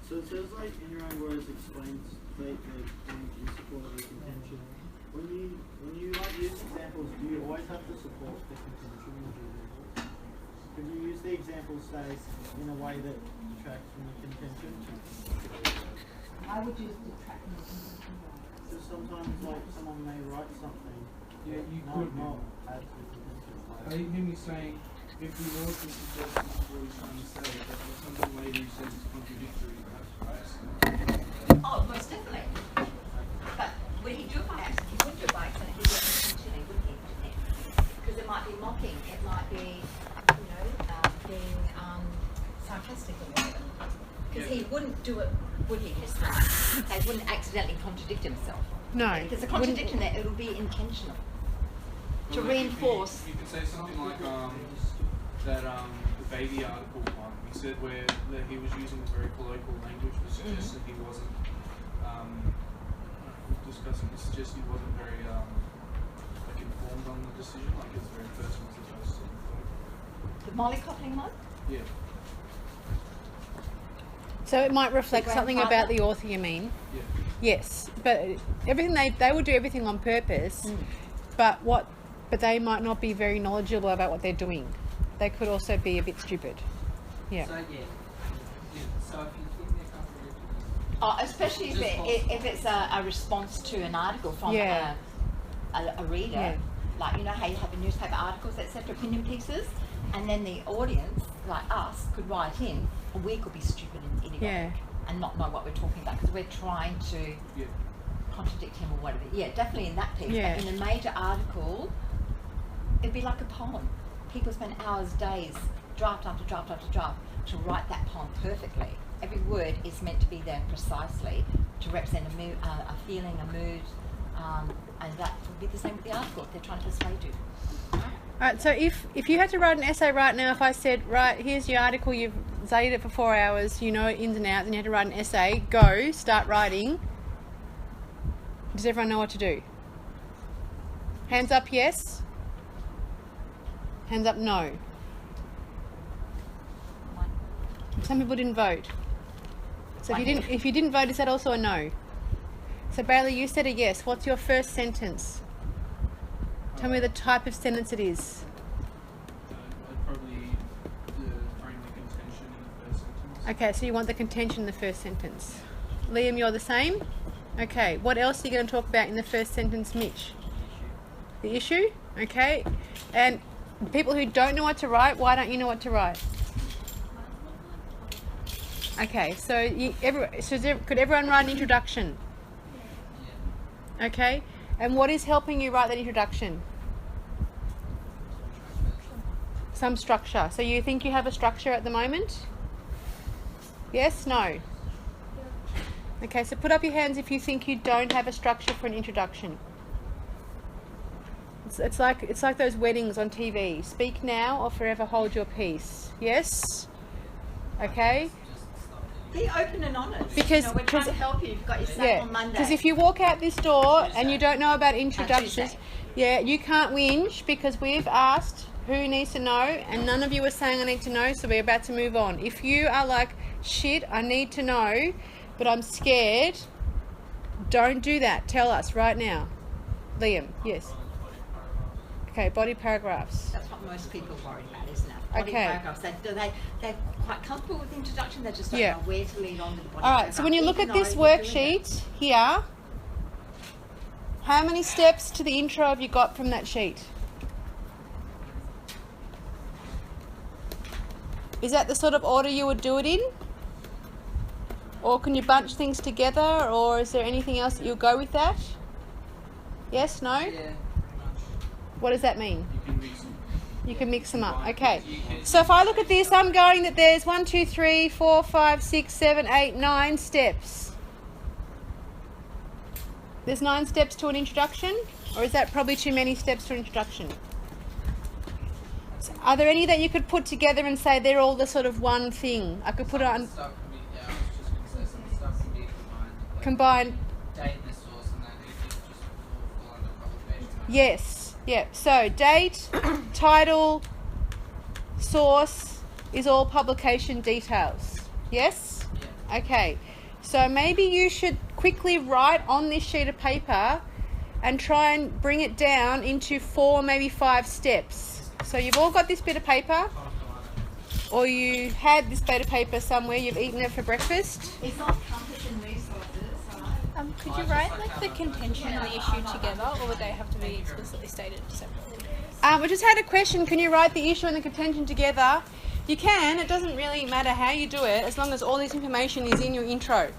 So it says, like, in your own words, explains the point in support of the contention. When you like use examples, do you always have to support the contention? Or do you? Could you use the example, say, in a way that detracts from the contention? I would use detract from the contention. Because sometimes, like, someone may write something. Yeah, you could. Not add to the contention. I hear me saying, if we were to suggest this is what he's trying to say, but there's something later he says it's contradictory, perhaps, right? Oh, most definitely. But would he do it by accident? He wouldn't do it by accident. He'd do it intentionally, wouldn't he? Because it might be mocking. It might be, being sarcastic or whatever. Because he wouldn't do it, would he? Just they wouldn't accidentally contradict himself. No. Because the contradiction there, it'll be intentional. To reinforce. You could say something like that the baby article one. He said that he was using very colloquial language, which suggests that he wasn't. We've discussed it. It suggests he wasn't very like informed on the decision. Like it's very personal to those. The mollycoddling one? Yeah. So it might reflect something about the author, you mean? Yeah. Yes, but everything they will do everything on purpose, but they might not be very knowledgeable about what they're doing. They could also be a bit stupid. Yeah. So so if you give me a couple of examples. Especially if it's a response to an article from a reader. Yeah. Like, you know how you have the newspaper articles, etc., opinion pieces, and then the audience, like us, could write in, and we could be stupid and idiotic and not know what we're talking about because we're trying to contradict him or whatever. Yeah, definitely in that piece. Yeah. But in a major article, it'd be like a poem. People spend hours, days, draft after draft after draft to write that poem perfectly. Every word is meant to be there precisely to represent a mood, a feeling, a mood, and that would be the same with the article if they're trying to persuade you. Alright, so if you had to write an essay right now, if I said, right, here's your article, you've studied it for 4 hours, you know it ins and outs, and you had to write an essay, go, start writing, does everyone know what to do? Hands up, yes. Hands up, no. Some people didn't vote. So if you didn't vote, is that also a no? So Bailey, you said a yes. What's your first sentence? Tell me the type of sentence it is. I'd probably frame the contention in the first sentence. Okay, so you want the contention in the first sentence. Liam, you're the same? Okay, what else are you going to talk about in the first sentence, Mitch? The issue? Okay. And people who don't know what to write, why don't you know what to write? Okay, so could everyone write an introduction? Okay, and what is helping you write that introduction? Some structure. So you think you have a structure at the moment? Yes? No? Okay, so put up your hands if you think you don't have a structure for an introduction. It's like those weddings on TV. Speak now or forever hold your peace. Yes? Okay? Be open and honest. Because we're trying to help you. You've got your set on Monday. Because if you walk out this door and you don't know about introductions, you can't whinge because we've asked who needs to know and none of you are saying I need to know, so we're about to move on. If you are like, shit, I need to know, but I'm scared, don't do that. Tell us right now. Liam, yes. Okay, body paragraphs. That's what most people worry about, isn't it? Body paragraphs. They're quite comfortable with the introduction. They just don't know where to lead on with the body paragraph. Alright, so when you look at this worksheet here, how many steps to the intro have you got from that sheet? Is that the sort of order you would do it in? Or can you bunch things together, or is there anything else that you'll go with that? Yes, no? Yeah, pretty much. What does that mean? You can mix them. You can mix them up. Okay. So if I look at this, I'm going that there's 1, 2, 3, 4, 5, 6, 7, 8, 9 steps. There's 9 steps to an introduction, or is that probably too many steps to an introduction? So are there any that you could put together and say they're all the sort of one thing? I could put it on Stuff can be, I was just going to say some stuff can be combined. combined. Date and the source and that it just fall under publication. Yes. Yeah. So date, title, source is all publication details. Yes? Okay, so maybe you should quickly write on this sheet of paper and try and bring it down into 4, maybe 5 steps. So you've all got this bit of paper, or you had this bit of paper somewhere, you've eaten it for breakfast. It's not compass and resources, right? Could you write like the contention and the issue together, or would they have to be explicitly stated separately? We just had a question, can you write the issue and the contention together? You can, it doesn't really matter how you do it, as long as all this information is in your intro.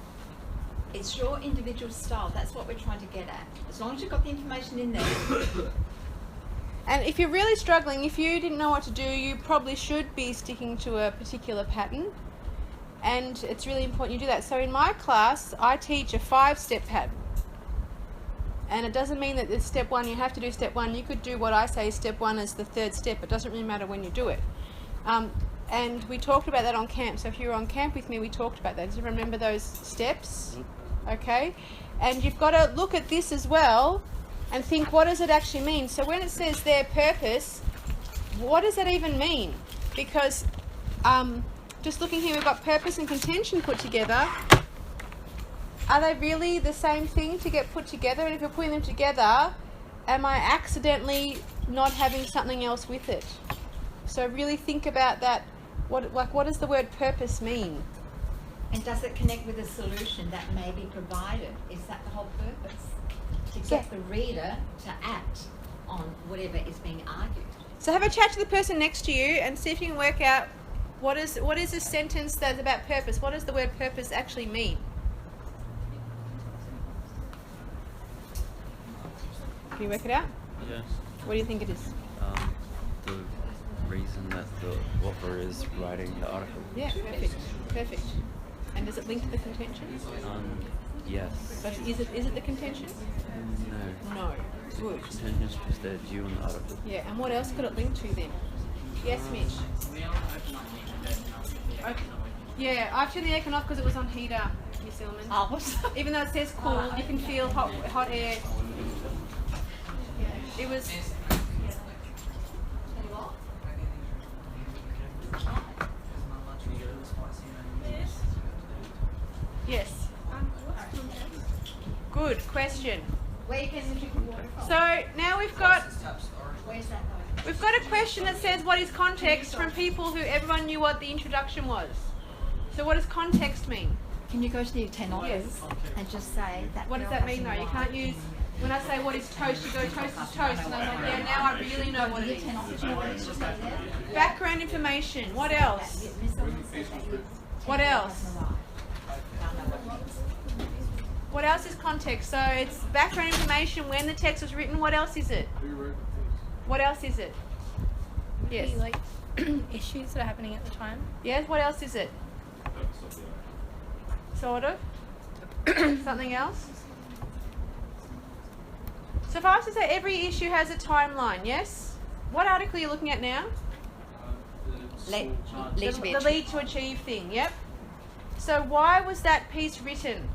It's your individual style. That's what we're trying to get at. As long as you've got the information in there. And if you're really struggling, if you didn't know what to do, you probably should be sticking to a particular pattern. And it's really important you do that. So in my class, I teach a 5-step pattern. And it doesn't mean that it's step 1, you have to do step 1. You could do what I say step 1 as the 3rd step. It doesn't really matter when you do it. And we talked about that on camp. So if you were on camp with me, we talked about that. Do you remember those steps? Okay. And you've got to look at this as well and think, what does it actually mean? So when it says their purpose, what does that even mean? Because just looking here, we've got purpose and contention put together. Are they really the same thing to get put together? And if you're putting them together, am I accidentally not having something else with it? So really think about that. What does the word purpose mean? And does it connect with a solution that may be provided? Is that the whole purpose? To get the reader to act on whatever is being argued. So have a chat to the person next to you and see if you can work out what is a sentence that's about purpose. What does the word purpose actually mean? Can you work it out? Yes. What do you think it is? The reason that the author is writing the article. Yeah, perfect. And does it link to the contention? Yes. But is it the contention? No. No. Good. Contention is just the due in the article. Yeah, and what else could it link to then? Yes, Mitch? Okay. Yeah, I've turned the aircon off because it was on heater, Miss Illman. Oh, Even though it says cool, you can feel hot air. It was... Yes. Good question. where can you drink water from? So now we've got Where's that going? we've got a question that says what is context from people who everyone knew what the introduction was. So what does context mean? Can you go to the 10 offers Yes. and just say that? What does that mean though? You can't use when I say what is toast, you go toast is toast, and I'm like, yeah, now I really know what it is. 10 offers, you know what it's just over there? Background information. What else? What else? What else is context? So it's background information when the text was written. What else is it? Who wrote the text? What else is it? Yes. Maybe, like issues that are happening at the time. Yes. What else is it? Sort of. Something else. So if I was to say every issue has a timeline, yes? What article are you looking at now? Lead The, to be the achieved. lead to achieve thing, yep. So why was that piece written?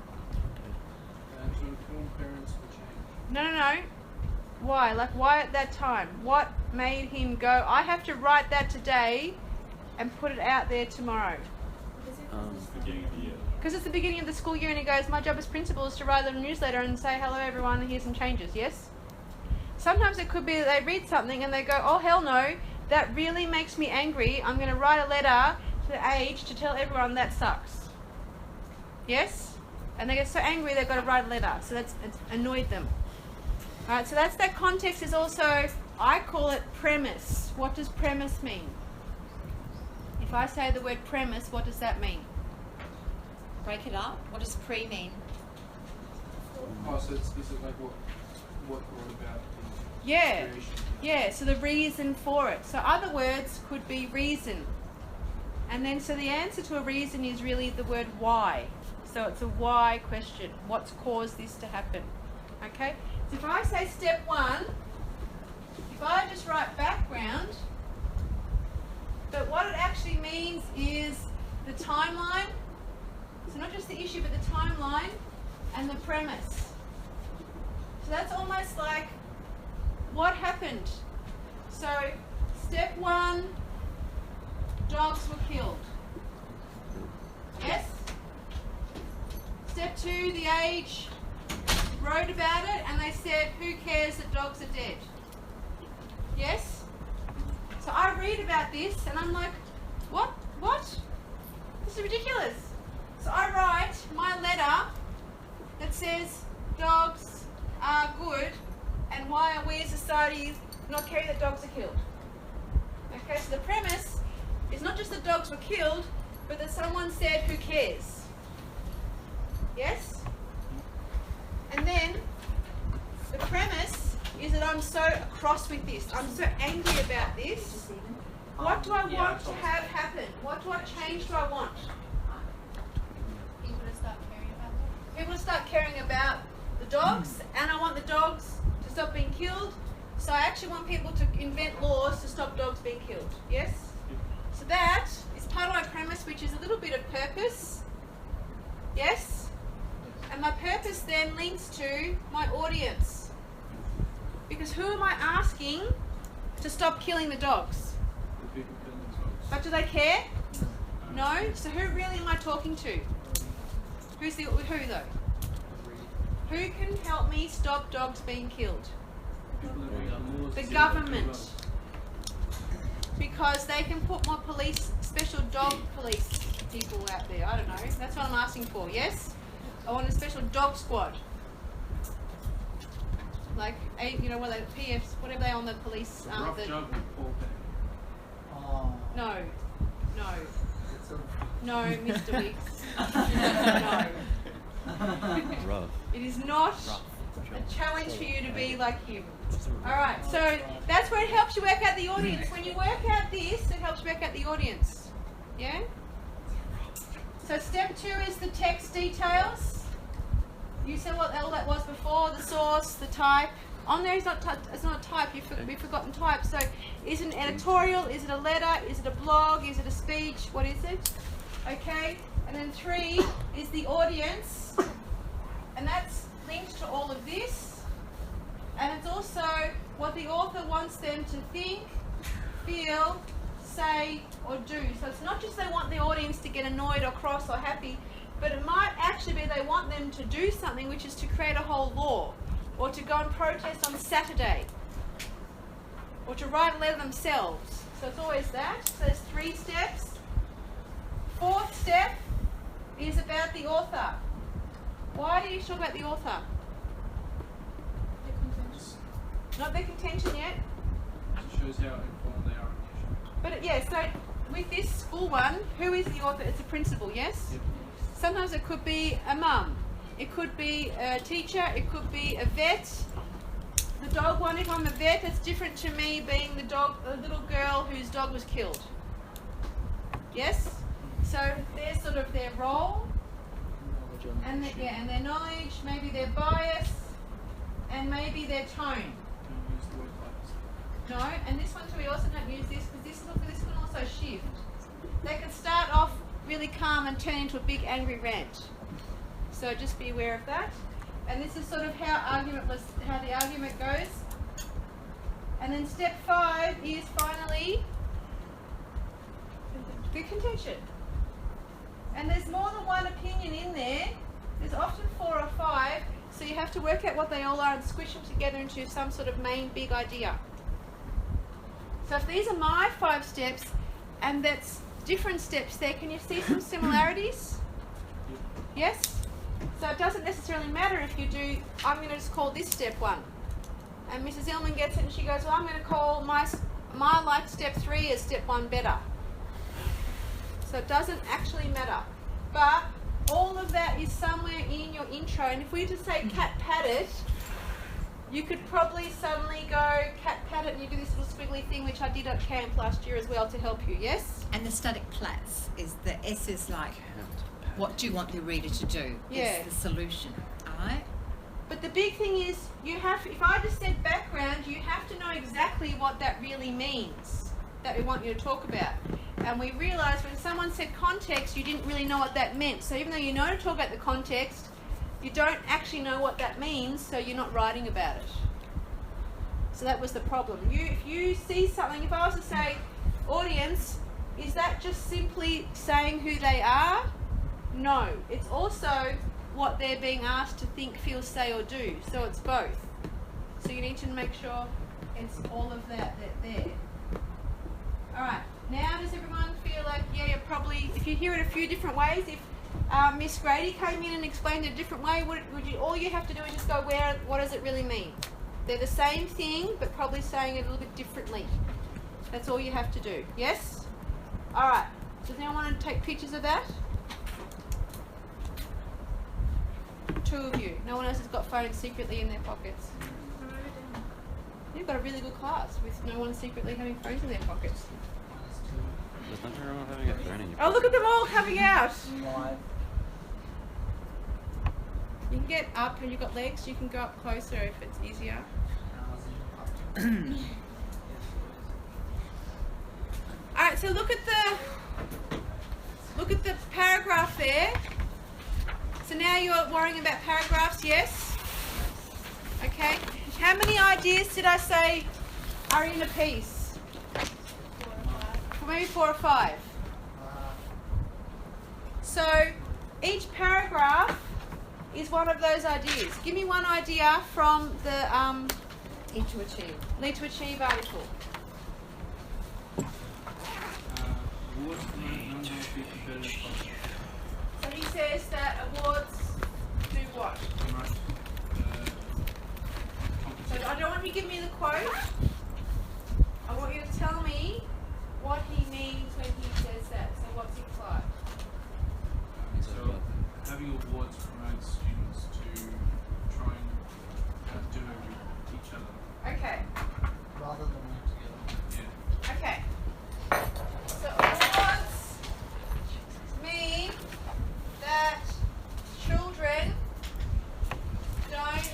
To inform parents for change. No. Why? Like, why at that time? What made him go, I have to write that today and put it out there tomorrow? Because it's the beginning of the school year and he goes, my job as principal is to write a newsletter and say, hello everyone, and here's some changes, yes? Sometimes it could be that they read something and they go, oh hell no, that really makes me angry. I'm going to write a letter to the age to tell everyone that sucks. Yes? And they get so angry they've got to write a letter. So it's annoyed them. Alright, so that's that context is also, I call it premise. What does premise mean? If I say the word premise, what does that mean? Break it up. What does pre mean? Oh, so this is like what brought about the Yeah. creation. Yeah, so the reason for it. So other words could be reason. And then so the answer to a reason is really the word why. So it's a why question. What's caused this to happen? Okay? So if I say step 1, if I just write background, but what it actually means is the timeline. So not just the issue, but the timeline and the premise. So that's almost like what happened. So step 1, dogs were killed. Yes? Step 2, The Age wrote about it and they said, who cares that dogs are dead? Yes? So I read about this and I'm like, what? This is ridiculous. So I write my letter that says dogs are good and why are we as society not caring that dogs are killed? Okay, so the premise is not just that dogs were killed, but that someone said, who cares? Yes? And then the premise is that I'm so cross with this. I'm so angry about this. What do I want to have happen? What change do I want? People to start caring about them. People to start caring about the dogs, and I want the dogs to stop being killed. So I actually want people to invent laws to stop dogs being killed. Yes? So that is part of my premise, which is a little bit of purpose. Yes? And my purpose then links to my audience. Because who am I asking to stop killing the dogs? The people kill themselves. But do they care? No? So who really am I talking to? Who though? Who can help me stop dogs being killed? People that make laws The to government. kill Because they can put more police, special dog police people out there. I don't know. That's what I'm asking for, yes? I want a special dog squad. Like, what are they, PFs, whatever they are on the police. Rough jug with Paul Penny. Oh. No. It's a No, Mr. Weeks. No. Rough. It is not Rough. a challenge for you to be like him. Alright, so that's where it helps you work out the audience. When you work out this, it helps you work out the audience. Yeah? So step 2 is the text details. You said what all that was before, the source, the type. On there is not it's not a type, we've forgotten type. So is it an editorial, is it a letter, is it a blog, is it a speech, what is it? Okay, and then 3 is the audience. And that's linked to all of this. And it's also what the author wants them to think, feel, say, or do. So it's not just they want the audience to get annoyed or cross or happy, but it might actually be they want them to do something, which is to create a whole law, or to go and protest on Saturday, or to write a letter themselves. So it's always that. So there's 3 steps. 4th step is about the author. Why do you talk about the author? Not their contention yet. It shows how informed they are on the issue. But yeah, so with this school one, who is the author? It's a principal, yes? Yep. Sometimes it could be a mum. It could be a teacher. It could be a vet. The dog one, if I'm a vet, it's different to me being the little girl whose dog was killed. Yes? So there's sort of their role, and their knowledge, maybe their bias, and maybe their tone. Don't use the word bias. No, and this one too, we also don't use this because this can also shift. They can start off really calm and turn into a big angry rant. So just be aware of that. And this is sort of how the argument goes. And then step 5 is finally the contention. And there's more than one opinion in there. There's often 4 or 5. So you have to work out what they all are and squish them together into some sort of main big idea. So if these are my 5 steps, and that's different steps there, can you see some similarities? Yes? So it doesn't necessarily matter if you do, I'm going to just call this step 1. And Mrs. Illman gets it and she goes, well, I'm going to call my like step 3 as step 1 better. So it doesn't actually matter. But all of that is somewhere in your intro. And if we just say cat patted, you could probably suddenly go cat patted and you do this little squiggly thing, which I did at camp last year as well to help you. Yes? And the static plats is the S is like, what do you want the reader to do? Yeah. It's the solution. Alright? But the big thing is, if I just said background, you have to know exactly what that really means that we want you to talk about. And we realised when someone said context, you didn't really know what that meant. So even though you know to talk about the context, you don't actually know what that means, so you're not writing about it. So that was the problem. If you see something, if I was to say, audience, is that just simply saying who they are? No. It's also what they're being asked to think, feel, say, or do. So it's both. So you need to make sure it's all of that there. Alright, now does everyone feel like, yeah, you're probably, if you hear it a few different ways, if Miss Grady came in and explained it a different way, all you have to do is just go, what does it really mean? They're the same thing, but probably saying it a little bit differently. That's all you have to do. Yes? Alright, does anyone want to take pictures of that? 2 of you. No one else has got phones secretly in their pockets. You've got a really good class with no one secretly having phones in their pockets. There's nothing wrong with having a phone in your Oh, look at them all coming out. Live. You can get up and you've got legs, you can go up closer if it's easier. Alright, so look at the paragraph there. So now you're worrying about paragraphs, yes? Okay. How many ideas did I say are in a piece? 4 or 5. Maybe 4 or 5. So each paragraph is one of those ideas. Give me one idea from the Need to achieve. Need to Achieve article. Awards promote unhealthy competitive culture. So he says that awards do what? Promote So I don't want you to give me the quote. I want you to tell me what he means when he says that. So what's implied? So having awards promotes students to try and outdo each other. Okay. Rather than work together. Yeah. Okay. So awards mean that children don't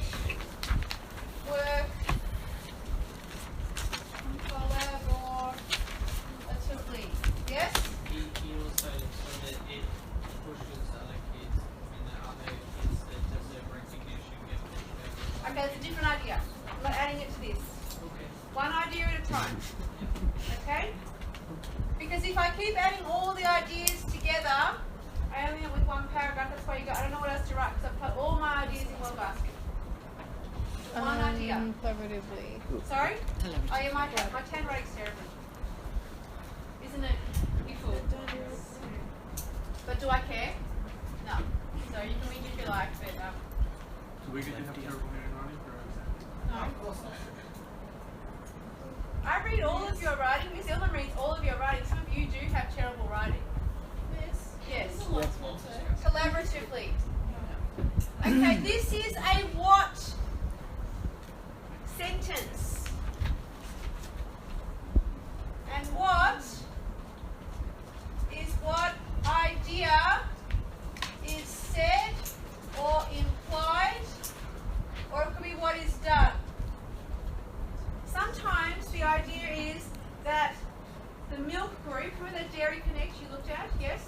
work collaboratively. Yes? He also so that it pushes other kids and the other kids that deserve recognition get pushed over. Okay, that's a different idea. I'm not adding it to this. Okay. One idea at a time. Okay? Because if I keep adding all the ideas together, I only end with one paragraph. That's why you go, I don't know what else to write because I've put all my ideas in one basket. One idea. Collaboratively. Sorry? Oh yeah, my handwriting's terrible. Isn't it? You fool. But do I care? No. So you can wink if you like, but So we get to have terrible handwriting for our exam. no. I read all of your writing. Miss Ellen reads all of your writing. Some of you do have terrible writing. Yes. Collaboratively. Okay, this is a what sentence? And what is what idea is said or implied, or it could be what is done. Sometimes the idea is that the milk group, remember the Dairy Connect you looked at, yes?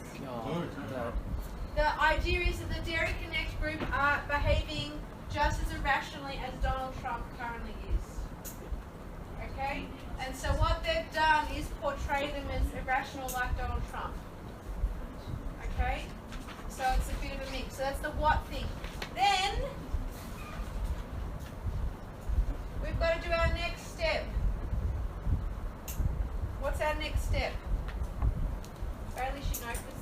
The idea is that the Dairy Connect group are behaving just as irrationally as Donald Trump currently is. Okay? And so what they've done is portray them as irrational like Donald Trump. Okay? So it's a bit of a mix. So that's the what thing. Then we've got to do our next step. What's our next step? Apparently she knows this.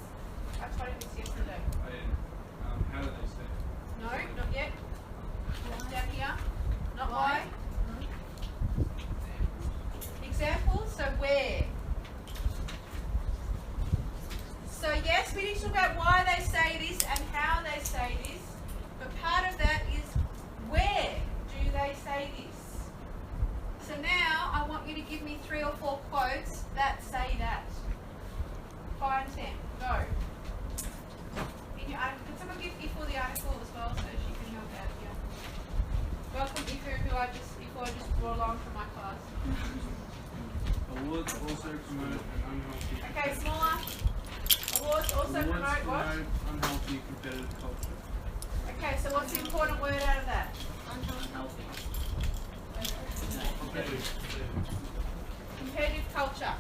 I told you this yesterday. How do they say? No, not yet. Down here. Not why. Example, so where? So yes, we need to talk about why they say this and how they say this, but part of that is where do they say this? So now I want you to give me 3 or 4 quotes that say that. Find 10. Go. In your article, can someone give Ifo the article as well so she can help out here? Welcome Ifo, who I just brought along from my class. Awards also promote an unhealthy. Okay, smaller. Awards also Awards promote what? promote unhealthy competitive culture. Okay, so what's the important word out of that? Unhealthy. Competitive culture.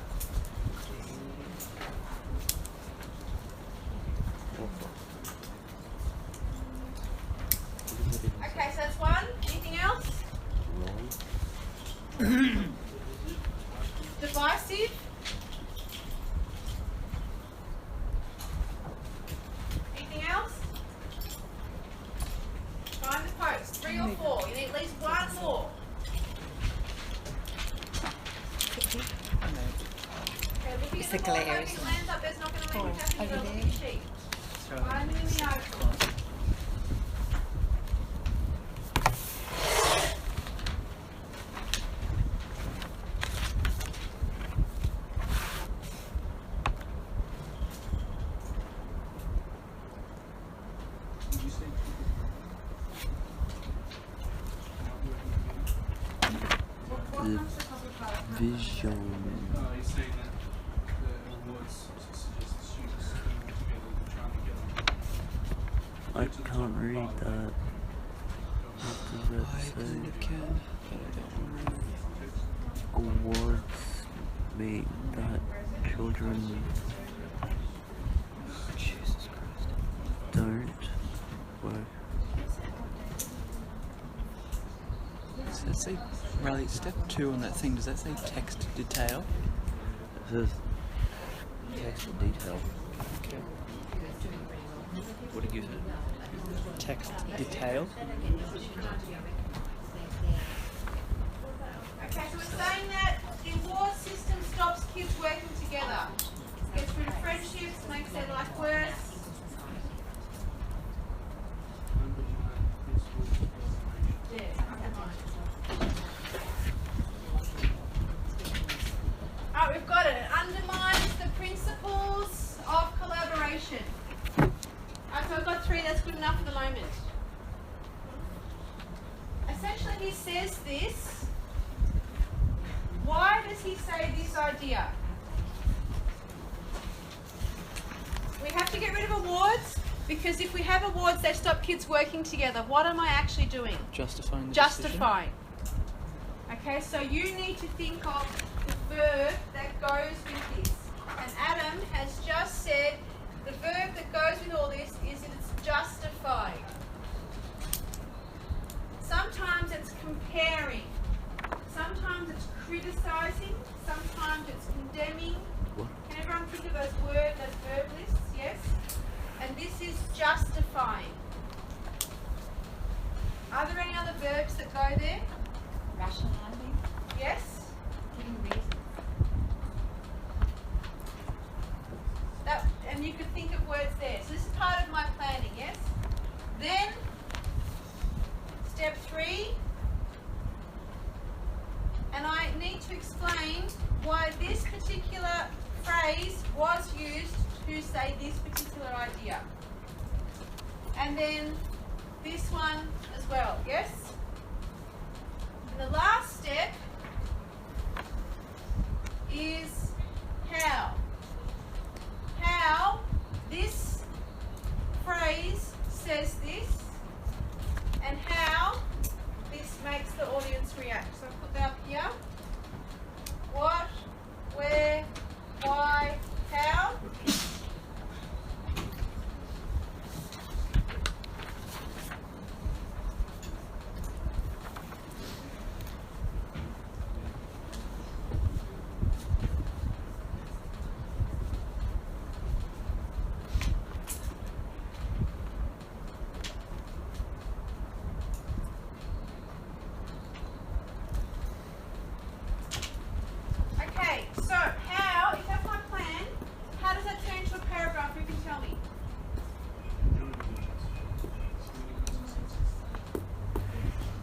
the the glare, board isn't it? lands up, there's not going to make Oh, a happen over on there. the sheet. I'm in the article. Did you say What comes to public health? Vision. he's saying that the awards suggest the students coming together and trying to get I can't read that. What does it say? Awards mean that children Jesus Christ don't work. Does that say, Riley, step 2 on that thing, does that say text detail? It says text detail. Okay. What did you say? Text detail? Okay, so we're saying that the award system stops kids working together. Gets rid of friendships, makes their life worse. Alright, we've got it. It undermines the principles of collaboration. Alright, so we've got 3, that's good enough for the moment. Essentially he says this. Why does he say this idea? We have to get rid of awards because if we have awards they stop kids working together. What am I actually doing? Justifying the Justifying. Okay, so you need to think of the verb that goes with this. And Adam has just said the verb that goes with all this is that it's justified. Sometimes it's comparing. Sometimes it's criticizing. Sometimes it's condemning. What? Can everyone think of those verb lists? Yes? And this is justifying. Are there any other verbs that go there? Rationalising, Yes? giving reasons. And you could think of words there. So this is part of my planning, yes? Then, step 3, and I need to explain why this particular phrase was used to say this particular idea. And then this one as well, yes? And the last step is how. How this phrase says this and how this makes the audience react. So I put that up here. What, where, why, how. Okay, so how, if that's my plan, how does that turn into a paragraph? Who can tell me?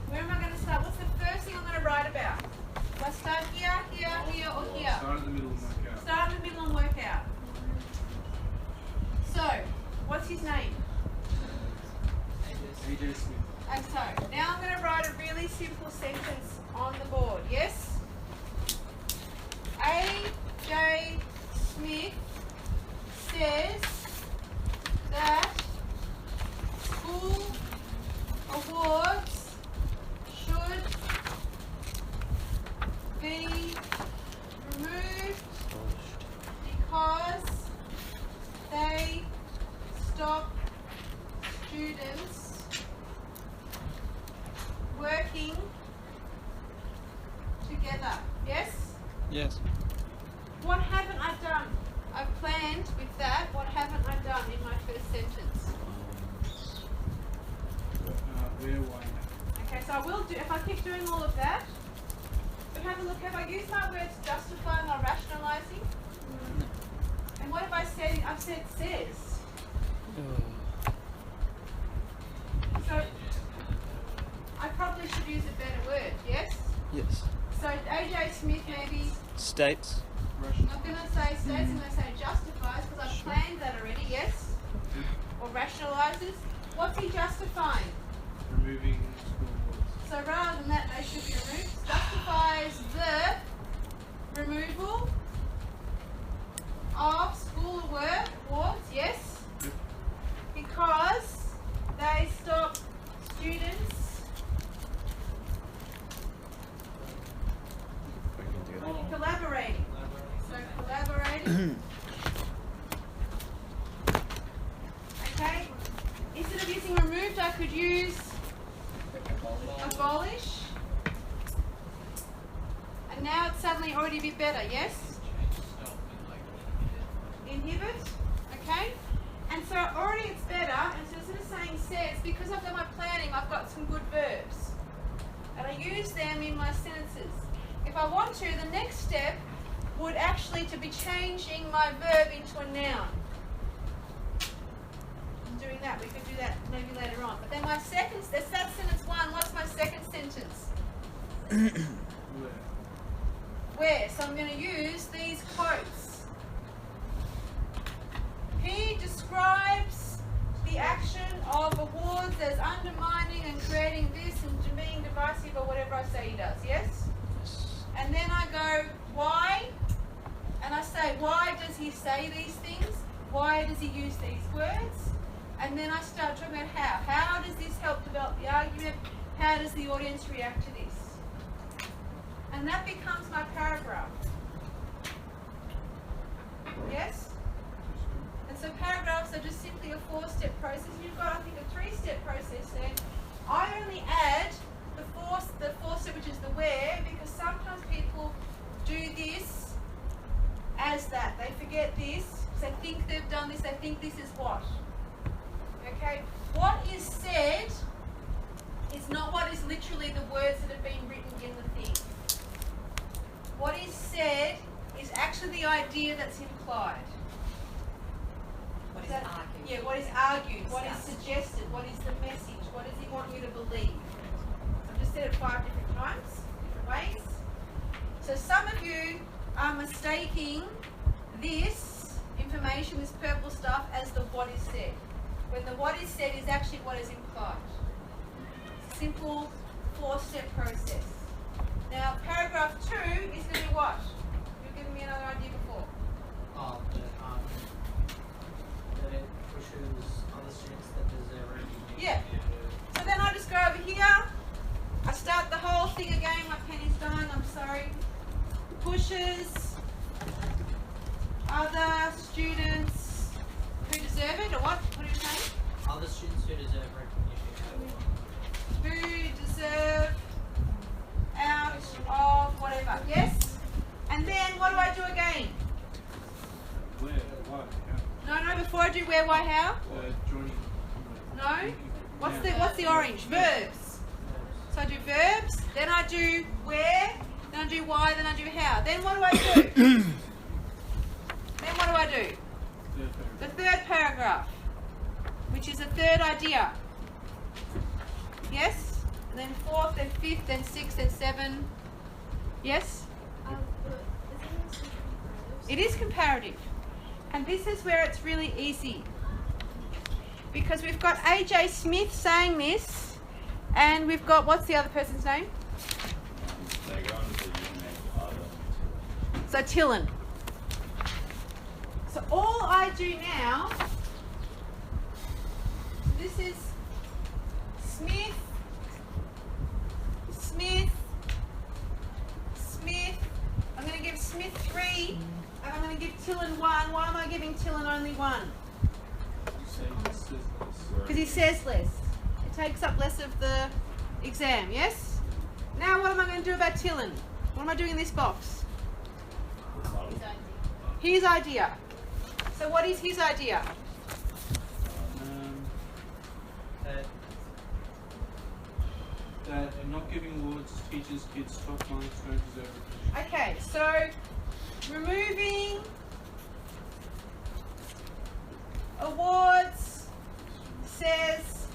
Where am I going to start? What's the first thing I'm going to write about? Do I start here, here, here, or here? Start in the middle and work out. Start in the middle and work out. So, what's his name? AJ Smith. And so, now I'm going to write a really simple sentence on the board, yes? A.J. Smith says that school awards should be removed because they stop students working together. Yes? Yes. What haven't I done? I've planned with that. What haven't I done in my first sentence? Where, why, now. Okay, so I will do, if I keep doing all of that, but have a look, have I used my words justifying or rationalizing? And what have I said? I've said says. So I probably should use a better word, yes? Yes. So AJ Smith maybe, States. I'm not going to say states, I'm going to say justifies because I've planned that already, yes? Or rationalises. What's he justifying? Removing school boards. So rather than that, they should be removed. Justifies the removal of school awards, yes? Because they stop students collaborating. So collaborating. Okay. Instead of using removed, I could use abolish. And now it's suddenly already a bit better, yes? Inhibit. Okay. And so already it's better. And so instead of saying says, because I've done my planning, I've got some good verbs. And I use them in my sentences. If I want to, the next step would actually to be changing my verb into a noun. Doing that, we could do that maybe later on. But then my second, that's sentence one. What's my second sentence? Where? So I'm going to use these quotes. He describes the action of awards as undermining and creating this and being divisive or whatever I say he does, yes? And then I go, why? And I say, why does he say these things? Why does he use these words? And then I start talking about how. How does this help develop the argument? How does the audience react to this? And that becomes my paragraph. Yes? And so paragraphs are just simply a 4-step process. You've got, I think, a 3-step process there. I only add the fourth step, which is the where, because sometimes people do this as that. They forget this. They think they've done this. They think this is what. Okay? What is said is not what is literally the words that have been written in the thing. What is said is actually the idea that's implied. What is argued? Yeah, what is argued, what is suggested, what is the message, what does he want you to believe? So I've just said it 5 different times, different ways. So some of you are mistaking this information, this purple stuff, as the what is said, when the what is said is actually what is implied. It's a simple 4-step process. Now, paragraph 2 is going to be what? You've given me another idea before. That it pushes other students that deserve recognition. Yeah. So then I just go over here. I start the whole thing again. My pen is dying. I'm sorry. Pushes other students who deserve it, or what? What are you saying? Other students who deserve recognition. Who deserve out of whatever. Yes? And then what do I do again? Where? Why? How? No, before I do where, why, how? Joining. No? What's the orange? Verbs. So I do verbs, then I do where, then I do why, then I do how. Then what do I do? Then what do I do? The third paragraph, which is the third idea. Yes? And then 4th, then 5th, then 6th, then 7. Yes? It is comparative. And this is where it's really easy. Because we've got AJ Smith saying this, and we've got, what's the other person's name? So Tillen. So all I do now, this is Smith, Smith, Smith. I'm going to give Smith 3, and I'm going to give Tillen 1. Why am I giving Tillen only 1? Because he says less. It takes up less of the exam, yes? Now what am I going to do about Tillen? What am I doing in this box? His idea. So what is his idea? That not giving awards teaches kids top marks don't deserve recognition. Okay, so removing awards says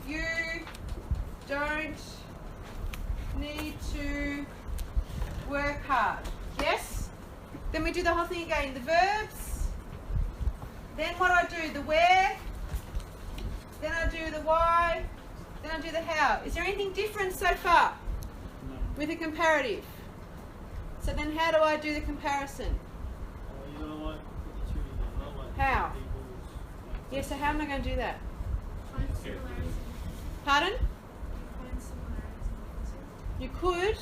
you don't need to work hard. Yes? Then we do the whole thing again. The verbs. Then what I do, the where. Then I do the why. Then I do the how. Is there anything different so far with a comparative? So then how do I do the comparison? You gotta like put the two together, like How? people's, like, Yeah, so how am I going to do that? Find similarities. Pardon? Find similarities. You could.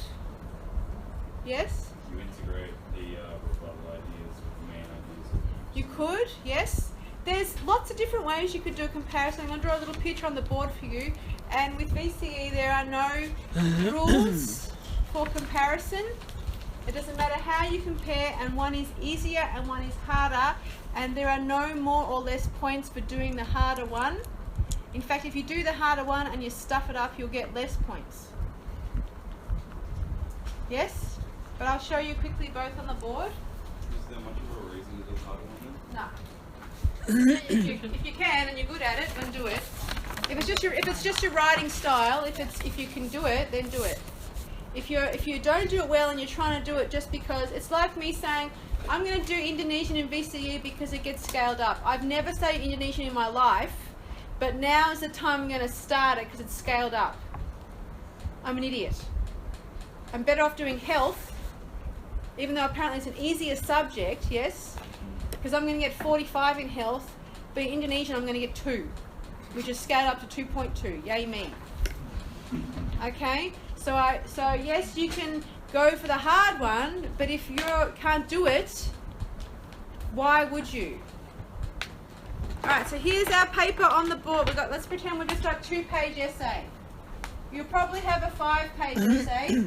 Yes? You integrate the rebuttal ideas with the main ideas. You could, yes. There's lots of different ways you could do a comparison. I'm going to draw a little picture on the board for you. And with VCE, there are no rules for comparison. It doesn't matter how you compare, and one is easier and one is harder. And there are no more or less points for doing the harder one. In fact, if you do the harder one and you stuff it up, you'll get less points. Yes? But I'll show you quickly both on the board. Is there much of a reason to do the harder one then? No. if you can and you're good at it, then do it. If it's just your writing style, if you can do it, then do it. If you don't do it well and you're trying to do it just because, it's like me saying, I'm going to do Indonesian in VCE because it gets scaled up. I've never studied Indonesian in my life, but now is the time I'm going to start it because it's scaled up. I'm an idiot. I'm better off doing health, even though apparently it's an easier subject, yes, because I'm going to get 45 in health, but in Indonesian I'm going to get 2, which is scaled up to 2.2. Yay me. Okay, so yes, you can go for the hard one, but if you can't do it, why would you? Alright, so here's our paper on the board. Let's pretend we've just got a 2-page essay. You'll probably have a 5-page essay,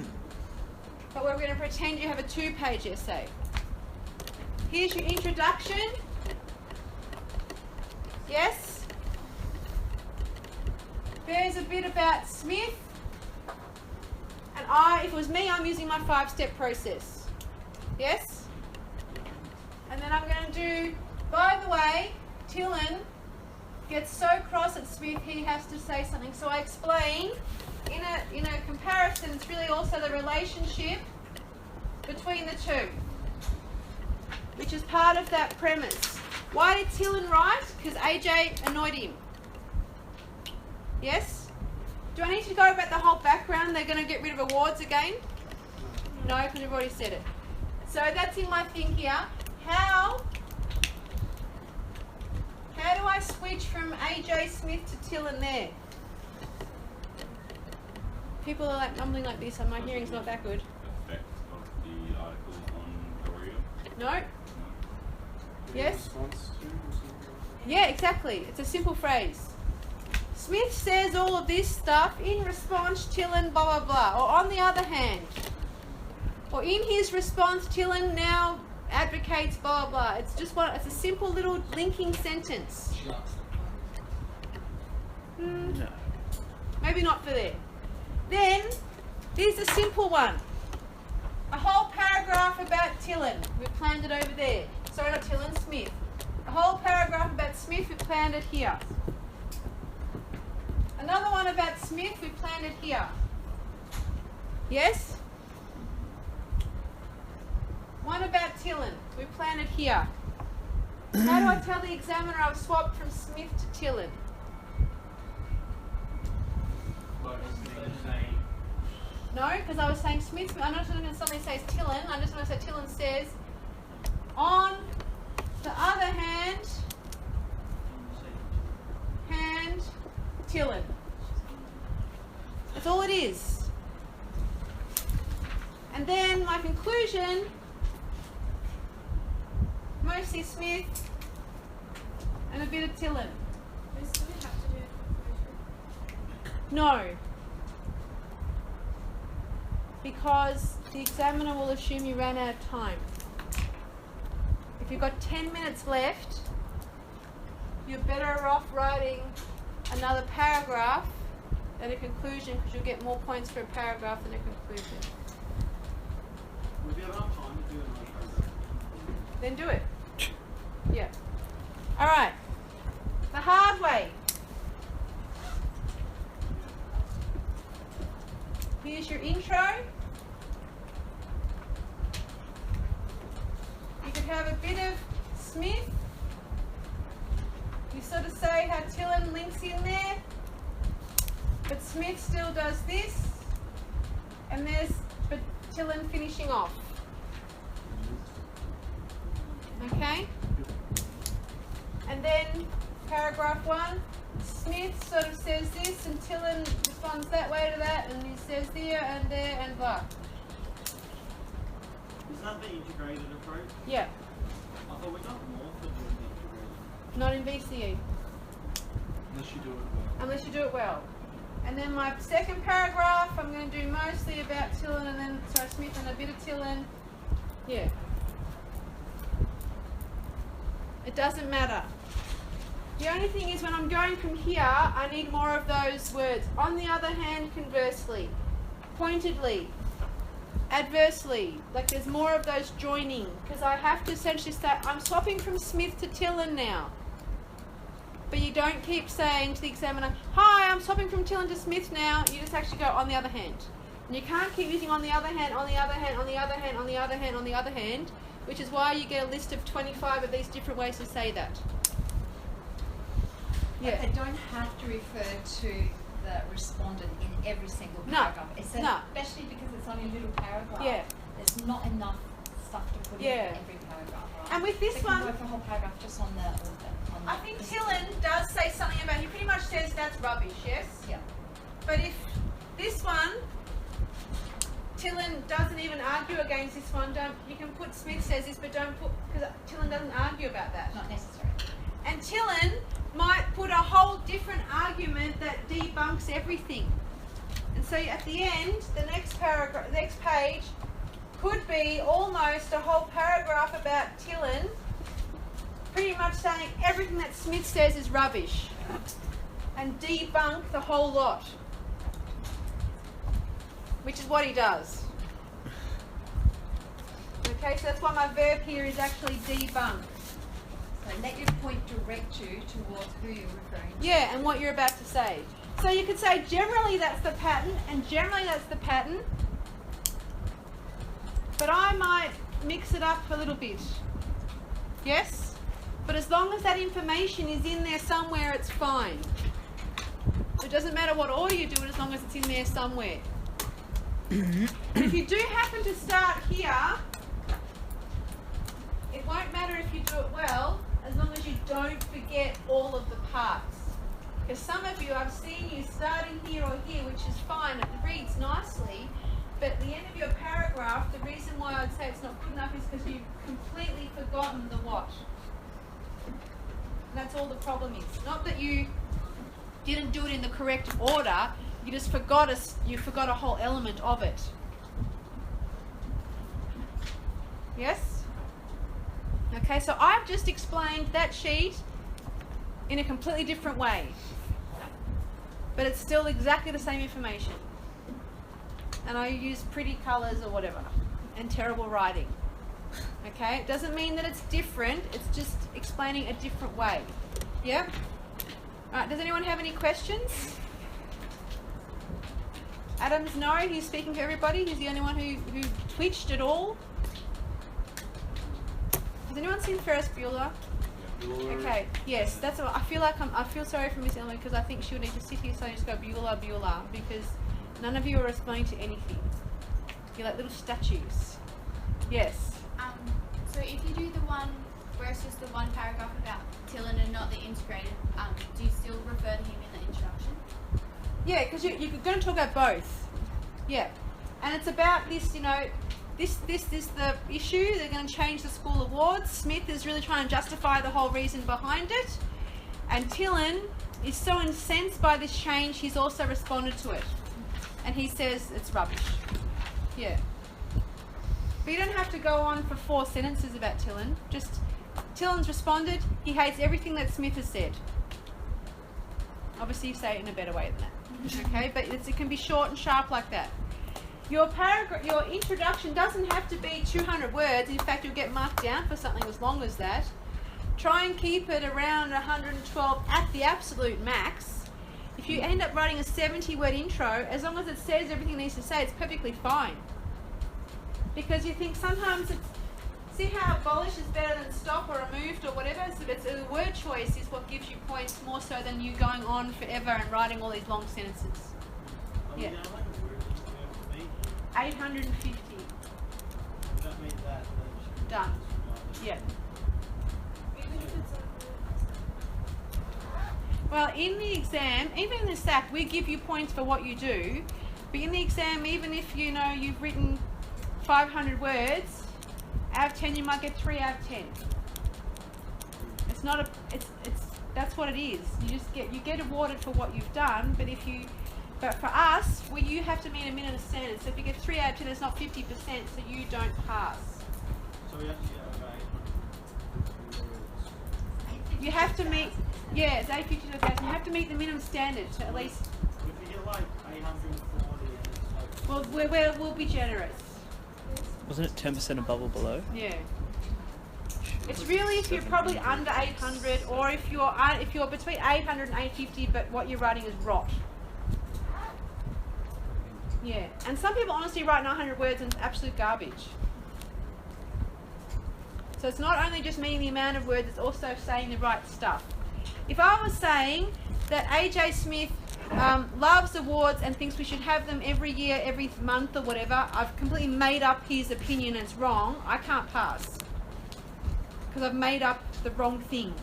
but we're going to pretend you have a 2-page essay. Here's your introduction. Yes? There's a bit about Smith. And if it was me, I'm using my 5-step process. Yes? And then I'm going to do, by the way, Tillen gets so cross at Smith he has to say something. So I explain in a comparison, it's really also the relationship between the two, which is part of that premise. Why did Tillen write? Because AJ annoyed him. Yes? Do I need to go about the whole background? They're going to get rid of awards again? No, because we've already said it. So that's in my thing here. How do I switch from AJ Smith to Tillen there? People are like mumbling like this, and my hearing's not that good. Effect of the article on Korea? No? Yes? Response to or something? Yeah, exactly. It's a simple phrase. Smith says all of this stuff in response, Tillen, blah, blah, blah. Or on the other hand, or in his response, Tillen now advocates, blah, blah, blah. It's just it's a simple little linking sentence. No. Maybe not for there. Then, here's a simple one. A whole paragraph about Tillen. We planned it over there. Sorry, not Tillen, Smith. A whole paragraph about Smith, we planned it here. Another one about Smith, we planned it here. Yes? One about Tillen, we planned it here. How do I tell the examiner I've swapped from Smith to Tillen? No, because I was saying Smith. I'm not going to suddenly say Tillen. I'm just going to say Tillen says, on the other hand, Tillen. That's all it is. And then my conclusion, mostly Smith and a bit of Tillen. We still have to do a conclusion. No. Because the examiner will assume you ran out of time. If you've got 10 minutes left, you're better off writing another paragraph than a conclusion, because you'll get more points for a paragraph than a conclusion. Would you have enough time to do another paragraph? Then do it. Yeah. All right. the hard way. Here's your intro. You could have a bit of Smith. You sort of say how Tillen links in there, but Smith still does this, and there's but Tillen finishing off. Okay? And then paragraph 1, Smith sort of says this, and Tillen responds that way to that, and he says there and blah. Is that the integrated approach? Yeah, I thought we got more for doing the integrated. not in VCE, Unless you do it well. unless you do it well. And then my second paragraph, I'm going to do mostly about Tillen and then, sorry, Smith and a bit of Tillen. Yeah. It doesn't matter. The only thing is when I'm going from here, I need more of those words. On the other hand, conversely, pointedly, adversely, like there's more of those joining, because I have to essentially say, I'm swapping from Smith to Tillen now. But you don't keep saying to the examiner, hi, I'm swapping from Tillen to Smith now. You just actually go on the other hand. And you can't keep using on the other hand, on the other hand, on the other hand, on the other hand, on the other hand, which is why you get a list of 25 of these different ways to say that. Yeah. They don't have to refer to the respondent in every single No. paragraph. It's No. especially because it's only a little paragraph. Yeah. There's not enough stuff to put Yeah. in every paragraph. Right? And with this so one, you can work a whole paragraph just on the order. I think Tillen does say something about, he pretty much says that's rubbish, yes? Yeah. But if this one, Tillen doesn't even argue against this one, you can put Smith says this, but don't put, because Tillen doesn't argue about that. Not necessary. And Tillen might put a whole different argument that debunks everything. And so at the end, the next paragraph, the next page could be almost a whole paragraph about Tillen, pretty much saying everything that Smith says is rubbish and debunk the whole lot, which is what he does. Okay, so that's why my verb here is actually debunk. So let your point direct you towards who you're referring to. Yeah, and what you're about to say. So you could say generally that's the pattern, and generally that's the pattern, but I might mix it up a little bit. Yes? But as long as that information is in there somewhere, it's fine. It doesn't matter what order you do it as long as it's in there somewhere. If you do happen to start here, it won't matter if you do it well, as long as you don't forget all of the parts. Because some of you, I've seen you starting here or here, which is fine, it reads nicely, but at the end of your paragraph, the reason why I'd say it's not good enough is because you've completely forgotten the what. And that's all the problem is. Not that you didn't do it in the correct order, you just forgot a whole element of it. Yes? Okay, so I've just explained that sheet in a completely different way. But it's still exactly the same information. And I use pretty colours or whatever. And terrible writing. Okay, it doesn't mean that it's different, it's just explaining a different way. Yeah? Alright, does anyone have any questions? Adam's no, he's speaking to everybody, he's the only one who twitched at all. Has anyone seen Ferris Bueller? Okay, yes, that's what I feel like. I feel sorry for Miss Emily because I think she would need to sit here so and just go Bueller, Bueller, because none of you are responding to anything. You're like little statues. Yes. So if you do the one where it's just the one paragraph about Tillen and not the integrated, do you still refer to him in the introduction? Yeah, because you're going to talk about both. Yeah, and it's about this, you know, this the issue. They're going to change the school awards. Smith is really trying to justify the whole reason behind it, and Tillen is so incensed by this change, he's also responded to it, and he says it's rubbish. Yeah. But you don't have to go on for 4 sentences about Tillen. Just, Tillen's responded, he hates everything that Smith has said. Obviously you say it in a better way than that. Okay, but it can be short and sharp like that. Your paragraph, your introduction doesn't have to be 200 words. In fact, you'll get marked down for something as long as that. try and keep it around 112 at the absolute max. If you end up writing a 70-word intro, as long as it says everything it needs to say, it's perfectly fine. Because you think sometimes it's, see how abolish is better than stop or removed or whatever? So it's the word choice is what gives you points more so than you going on forever and writing all these long sentences. Yeah. 850. Don't mean that. Done. Yeah. Well, in the exam, even in the SAC, we give you points for what you do. But in the exam, even if you know you've written 500 words, out of 10 you might get 3 out of 10. It's not a, it's that's what it is. You get awarded for what you've done, but for us, you have to meet a minute of standard. So if you get 3 out of 10, it's not 50%, so you don't pass. So we have to get over 800. You have to meet, yeah, it's 850 to 1,000. You have to meet the minimum standard to at least. If you get like 840 and it's like. Well, we'll be generous. Wasn't it 10% above or below? Yeah. It's really if you're probably under 800, or if you're between 800 and 850, but what you're writing is rot. Yeah, and some people honestly write 900 words and it's absolute garbage. So it's not only just meaning the amount of words, it's also saying the right stuff. If I was saying that AJ Smith loves awards and thinks we should have them every year, every month or whatever, I've completely made up his opinion and it's wrong, I can't pass. Because I've made up the wrong thing.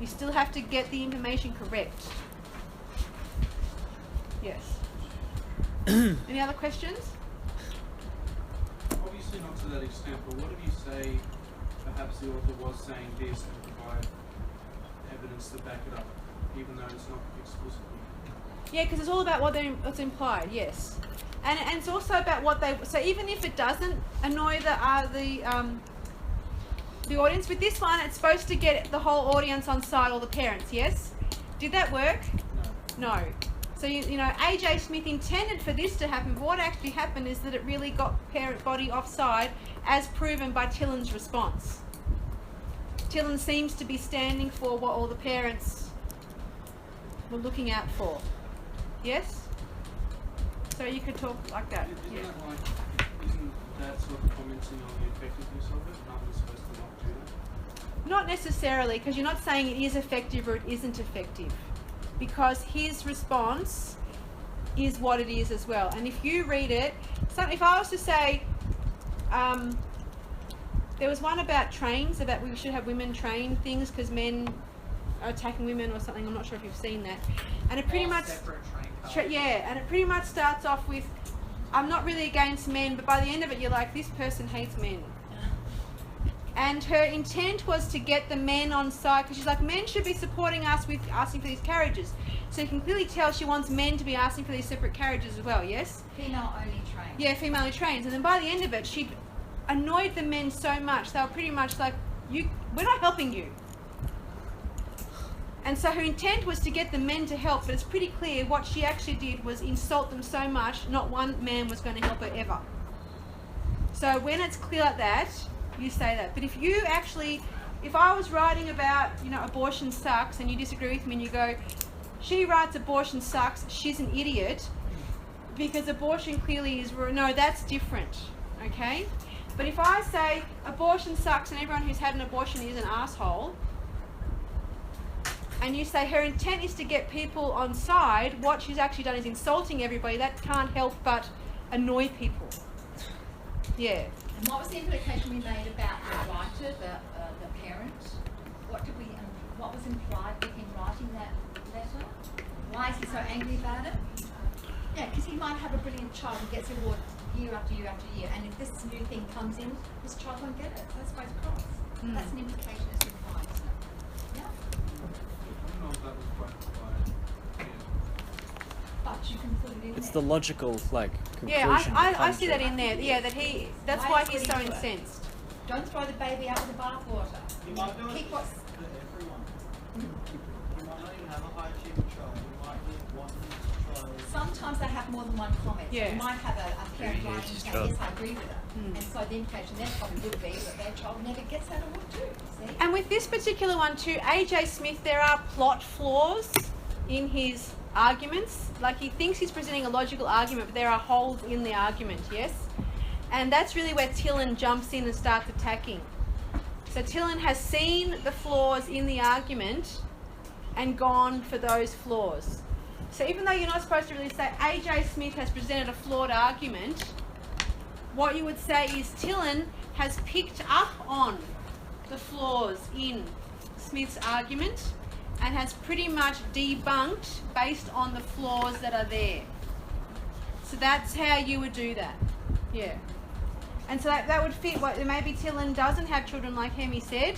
You still have to get the information correct. Yes. Any other questions? Obviously not to that extent, but what if you say perhaps the author was saying this and provide evidence to back it up, even though it's not explicitly? Yeah, because it's all about what's implied, yes. And it's also about what they... So even if it doesn't annoy the audience, with this one, it's supposed to get the whole audience on side, or the parents, yes? Did that work? No. So, you know, AJ Smith intended for this to happen, but what actually happened is that it really got parent body offside, as proven by Tillen's response. Tillen seems to be standing for what all the parents were looking out for. Yes? So you could talk like that. Isn't that sort of commenting on the effectiveness of it? Aren't we supposed to not do that? Not necessarily, because you're not saying it is effective or it isn't effective. Because his response is what it is as well. And if you read it, if I was to say, there was one about trains, about we should have women train things because men are attacking women or something. I'm not sure if you've seen that. And it pretty much, and it pretty much starts off with, I'm not really against men, but by the end of it, you're like, this person hates men. And her intent was to get the men on side, because she's like, men should be supporting us with asking for these carriages. So you can clearly tell she wants men to be asking for these separate carriages as well, yes? Female only trained. Yeah, female only trains. And then by the end of it, she annoyed the men so much, they were pretty much like, we're not helping you. And so her intent was to get the men to help, but it's pretty clear what she actually did was insult them so much, not one man was going to help her ever. So when it's clear like that, you say that. But if you actually, if I was writing about, you know, abortion sucks, and you disagree with me and you go, she writes abortion sucks, she's an idiot, because abortion clearly is, no, that's different, okay? But if I say abortion sucks and everyone who's had an abortion is an asshole, and you say her intent is to get people on side, what she's actually done is insulting everybody, that can't help but annoy people. Yeah. And what was the implication we made about the writer, the parent? What was implied with him writing that letter? Why is he so angry about it? Yeah, because he might have a brilliant child who gets award year after year after year, and if this new thing comes in, this child won't get it. That's why it's cross. That's an implication it's implied, isn't it? Yeah. I don't know if that was quite clear. But you can put it in It's there. the logical, like, conclusion. Yeah, I to see that in there. Yeah, that that's why he's so incensed. Don't throw the baby out with the bathwater. You might do it Keep what's... for everyone. You might not even have a high achieving child. You might just want them to try. sometimes they have more than one comment. So Yeah. you might have a parent Yeah, writing just saying, tell- yes, I agree with it. And so the implication then probably would be that their child never gets that award too. See? And with this particular one too, AJ Smith, there are plot flaws in his arguments. Like he thinks he's presenting a logical argument, but there are holes in the argument, yes? And that's really where Tillen jumps in and starts attacking. So Tillen has seen the flaws in the argument and gone for those flaws. So even though you're not supposed to really say AJ Smith has presented a flawed argument, what you would say is Tillen has picked up on the flaws in Smith's argument and has pretty much debunked based on the flaws that are there. So that's how you would do that. Yeah. And so that would fit what maybe Tillen doesn't have children like Hemi said.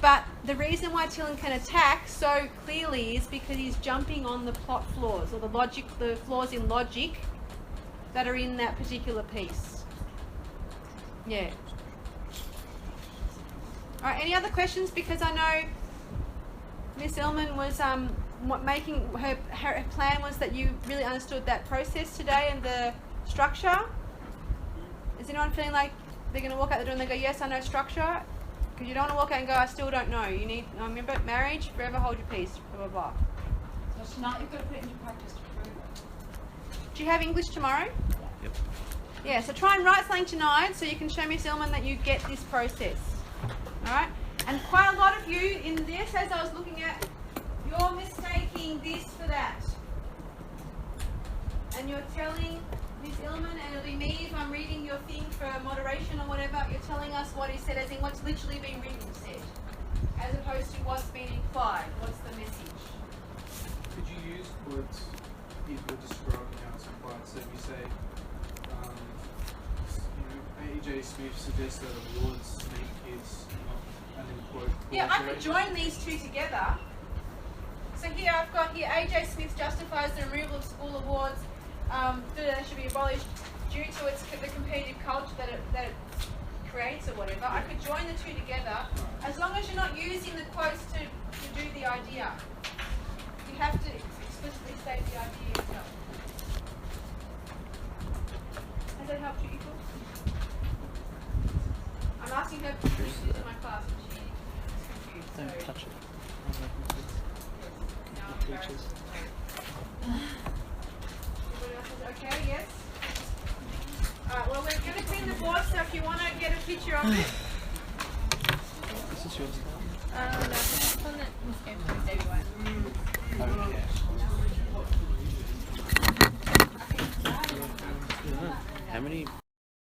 But the reason why Tillen can attack so clearly is because he's jumping on the plot flaws or the flaws in logic that are in that particular piece. Yeah. All right, any other questions? Because I know Miss Elman was making her plan was that you really understood that process today and the structure. Is anyone feeling like they're going to walk out the door and they go, yes, I know structure? Because you don't want to walk out and go, I still don't know. You need, remember, marriage, forever hold your peace, blah, blah, blah. So tonight you've got to put it into practice to prove it. Do you have English tomorrow? Yep. Yeah, so try and write something tonight so you can show Miss Elman that you get this process. Alright? And quite a lot of you in the essays I was looking at, you're mistaking this for that. And you're telling Miss Illman, and it'll be me if I'm reading your thing for moderation or whatever, you're telling us what is said as in what's literally being written said, as opposed to what's been implied, what's the message. Could you use words if you're describing how it's implied? So if you say, A.J. Smith suggests that awards make kids not, and then quote, Yeah, I could join these two together. So here I've got here, A.J. Smith justifies the removal of school awards that should be abolished due to the competitive culture that it creates or whatever. I could join the two together as long as you're not using the quotes to do the idea. You have to explicitly state the idea yourself. Has that helped you, Equal? I'm asking her to push this in my class and she's confused. Don't So touch it. now I'm embarrassed. Everybody else is okay? Yes? Alright, well we're going to clean the board, so if you want to get a picture of it. This is yours. No, it's on the escape from everyone. Okay.